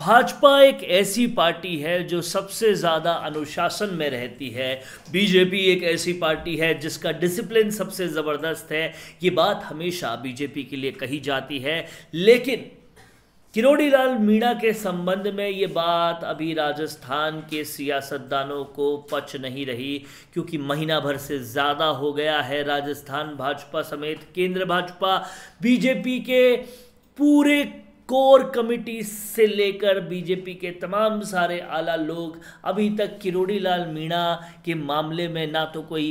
भाजपा एक ऐसी पार्टी है जो सबसे ज़्यादा अनुशासन में रहती है। बीजेपी एक ऐसी पार्टी है जिसका डिसिप्लिन सबसे ज़बरदस्त है। ये बात हमेशा बीजेपी के लिए कही जाती है, लेकिन किरोड़ी लाल मीणा के संबंध में ये बात अभी राजस्थान के सियासतदानों को पच नहीं रही, क्योंकि महीना भर से ज़्यादा हो गया है राजस्थान भाजपा समेत केंद्र भाजपा, बीजेपी के पूरे कोर कमेटी से लेकर बीजेपी के तमाम सारे आला लोग अभी तक किरोड़ी लाल मीणा के मामले में ना तो कोई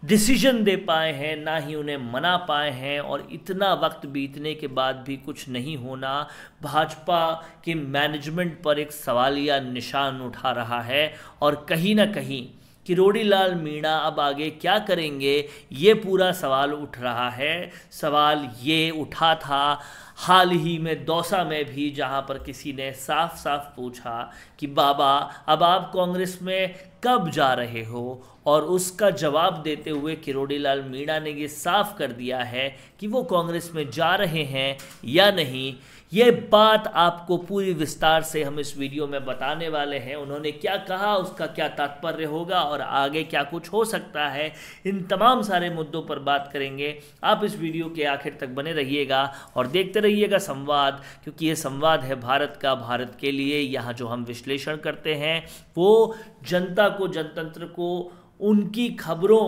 डिसीजन दे पाए हैं, ना ही उन्हें मना पाए हैं। और इतना वक्त बीतने के बाद भी कुछ नहीं होना भाजपा के मैनेजमेंट पर एक सवालिया निशान उठा रहा है। और कहीं ना कहीं किरोड़ी लाल मीणा अब आगे क्या करेंगे, ये पूरा सवाल उठ रहा है। सवाल ये उठा था हाल ही में दौसा में भी, जहां पर किसी ने साफ साफ पूछा कि बाबा अब आप कांग्रेस में कब जा रहे हो, और उसका जवाब देते हुए किरोड़ी लाल मीणा ने ये साफ कर दिया है कि वो कांग्रेस में जा रहे हैं या नहीं। ये बात आपको पूरी विस्तार से हम इस वीडियो में बताने वाले हैं। उन्होंने क्या कहा, उसका क्या तात्पर्य होगा और आगे क्या कुछ हो सकता है, इन तमाम सारे मुद्दों पर बात करेंगे। आप इस वीडियो के आखिर तक बने रहिएगा और देखते रहिएगा संवाद, क्योंकि ये संवाद है भारत का, भारत के लिए। यहाँ जो हम विश्लेषण करते हैं वो जनता को, जनतंत्र को, उनकी खबरों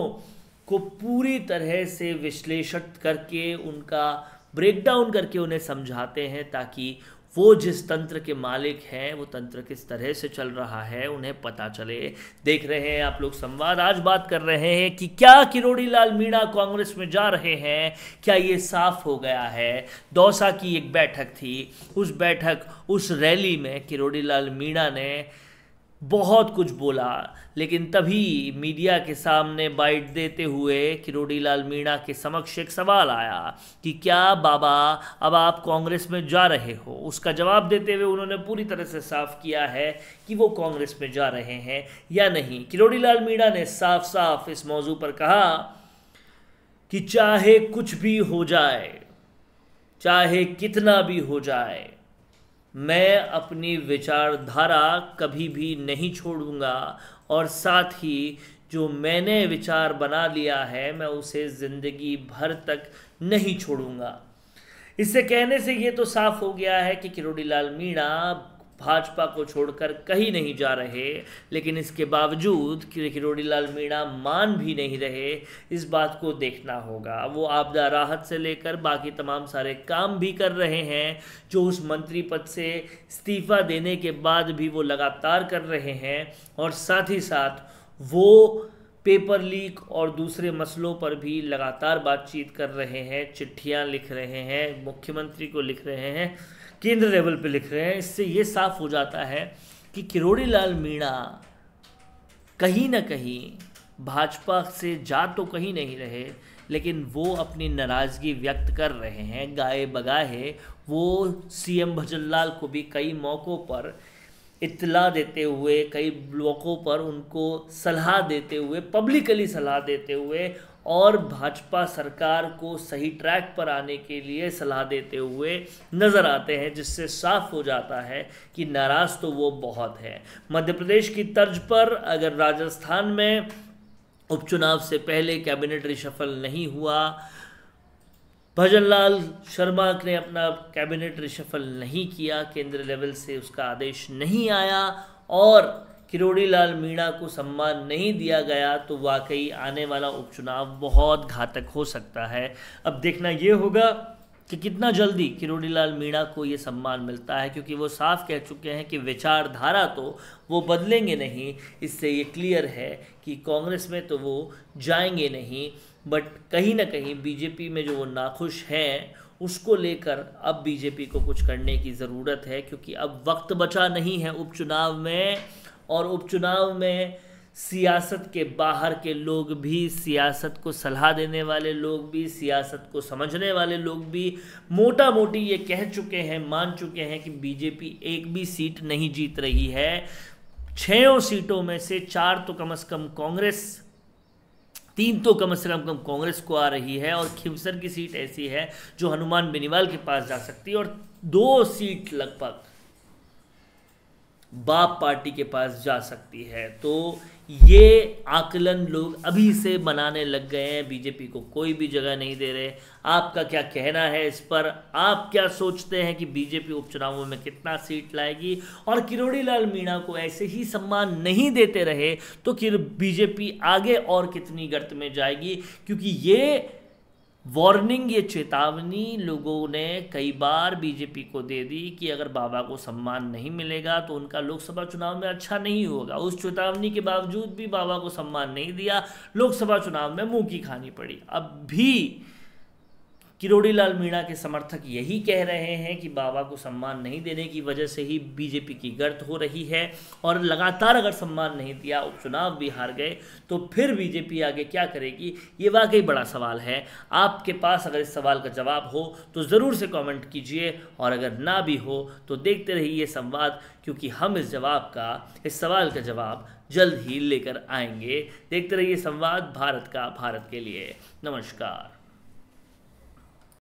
को पूरी तरह से विश्लेषण करके, उनका ब्रेकडाउन करके उन्हें समझाते हैं, ताकि वो जिस तंत्र के मालिक हैं वो तंत्र किस तरह से चल रहा है उन्हें पता चले। देख रहे हैं आप लोग संवाद। आज बात कर रहे हैं कि क्या किरोड़ी लाल मीणा कांग्रेस में जा रहे हैं, क्या ये साफ हो गया है। दौसा की एक बैठक थी, उस रैली में किरोड़ी लाल मीणा ने बहुत कुछ बोला, लेकिन तभी मीडिया के सामने बाइट देते हुए किरोड़ी लाल मीणा के समक्ष एक सवाल आया कि क्या बाबा अब आप कांग्रेस में जा रहे हो। उसका जवाब देते हुए उन्होंने पूरी तरह से साफ किया है कि वो कांग्रेस में जा रहे हैं या नहीं। किरोड़ी लाल मीणा ने साफ साफ इस मौजू पर कहा कि चाहे कुछ भी हो जाए, चाहे कितना भी हो जाए, मैं अपनी विचारधारा कभी भी नहीं छोड़ूंगा, और साथ ही जो मैंने विचार बना लिया है मैं उसे ज़िंदगी भर तक नहीं छोड़ूंगा। इससे कहने से ये तो साफ हो गया है कि किरोड़ी लाल मीणा भाजपा को छोड़कर कहीं नहीं जा रहे, लेकिन इसके बावजूद किरोड़ी लाल मीणा मान भी नहीं रहे। इस बात को देखना होगा। वो आपदा राहत से लेकर बाकी तमाम सारे काम भी कर रहे हैं, जो उस मंत्री पद से इस्तीफा देने के बाद भी वो लगातार कर रहे हैं। और साथ ही साथ वो पेपर लीक और दूसरे मसलों पर भी लगातार बातचीत कर रहे हैं, चिट्ठियां लिख रहे हैं, मुख्यमंत्री को लिख रहे हैं, केंद्र लेवल पे लिख रहे हैं। इससे ये साफ हो जाता है कि किरोड़ी लाल मीणा कहीं ना कहीं भाजपा से जा तो कहीं नहीं रहे, लेकिन वो अपनी नाराज़गी व्यक्त कर रहे हैं गाए बगाए। वो सीएम भजनलाल को भी कई मौक़ों पर इत्तला देते हुए, कई मौक़ों पर उनको सलाह देते हुए, पब्लिकली सलाह देते हुए और भाजपा सरकार को सही ट्रैक पर आने के लिए सलाह देते हुए नज़र आते हैं, जिससे साफ हो जाता है कि नाराज़ तो वो बहुत है। मध्य प्रदेश की तर्ज पर अगर राजस्थान में उपचुनाव से पहले कैबिनेट रिशफल नहीं हुआ, भजनलाल शर्मा ने अपना कैबिनेट रिशफल नहीं किया, केंद्र लेवल से उसका आदेश नहीं आया और किरोड़ी लाल मीणा को सम्मान नहीं दिया गया, तो वाकई आने वाला उपचुनाव बहुत घातक हो सकता है। अब देखना ये होगा कि कितना जल्दी किरोड़ी लाल मीणा को ये सम्मान मिलता है, क्योंकि वो साफ कह चुके हैं कि विचारधारा तो वो बदलेंगे नहीं। इससे ये क्लियर है कि कांग्रेस में तो वो जाएंगे नहीं, बट कहीं ना कहीं बीजेपी में जो वो नाखुश हैं उसको लेकर अब बीजेपी को कुछ करने की ज़रूरत है, क्योंकि अब वक्त बचा नहीं है उपचुनाव में। और उपचुनाव में सियासत के बाहर के लोग भी, सियासत को सलाह देने वाले लोग भी, सियासत को समझने वाले लोग भी मोटा मोटी ये कह चुके हैं, मान चुके हैं कि बीजेपी एक भी सीट नहीं जीत रही है। 6 सीटों में से 4 तो कम से कम कांग्रेस, 3 तो कम से कम कांग्रेस को आ रही है, और खिवसर की सीट ऐसी है जो हनुमान बेनीवाल के पास जा सकती है, और 2 सीट लगभग बाप पार्टी के पास जा सकती है। तो ये आकलन लोग अभी से बनाने लग गए हैं, बीजेपी को कोई भी जगह नहीं दे रहे। आपका क्या कहना है इस पर? आप क्या सोचते हैं कि बीजेपी उपचुनावों में कितना सीट लाएगी? और किरोड़ी लाल मीणा को ऐसे ही सम्मान नहीं देते रहे तो बीजेपी आगे और कितनी गर्त में जाएगी? क्योंकि ये वार्निंग, ये चेतावनी लोगों ने कई बार बीजेपी को दे दी कि अगर बाबा को सम्मान नहीं मिलेगा तो उनका लोकसभा चुनाव में अच्छा नहीं होगा। उस चेतावनी के बावजूद भी बाबा को सम्मान नहीं दिया, लोकसभा चुनाव में मुंह की खानी पड़ी। अब भी किरोड़ी लाल मीणा के समर्थक यही कह रहे हैं कि बाबा को सम्मान नहीं देने की वजह से ही बीजेपी की गर्त हो रही है, और लगातार अगर सम्मान नहीं दिया, उपचुनाव भी हार गए, तो फिर बीजेपी आगे क्या करेगी? ये वाकई बड़ा सवाल है। आपके पास अगर इस सवाल का जवाब हो तो ज़रूर से कमेंट कीजिए, और अगर ना भी हो तो देखते रहिए संवाद, क्योंकि हम इस सवाल का जवाब जल्द ही लेकर आएंगे। देखते रहिए संवाद, भारत का, भारत के लिए। नमस्कार।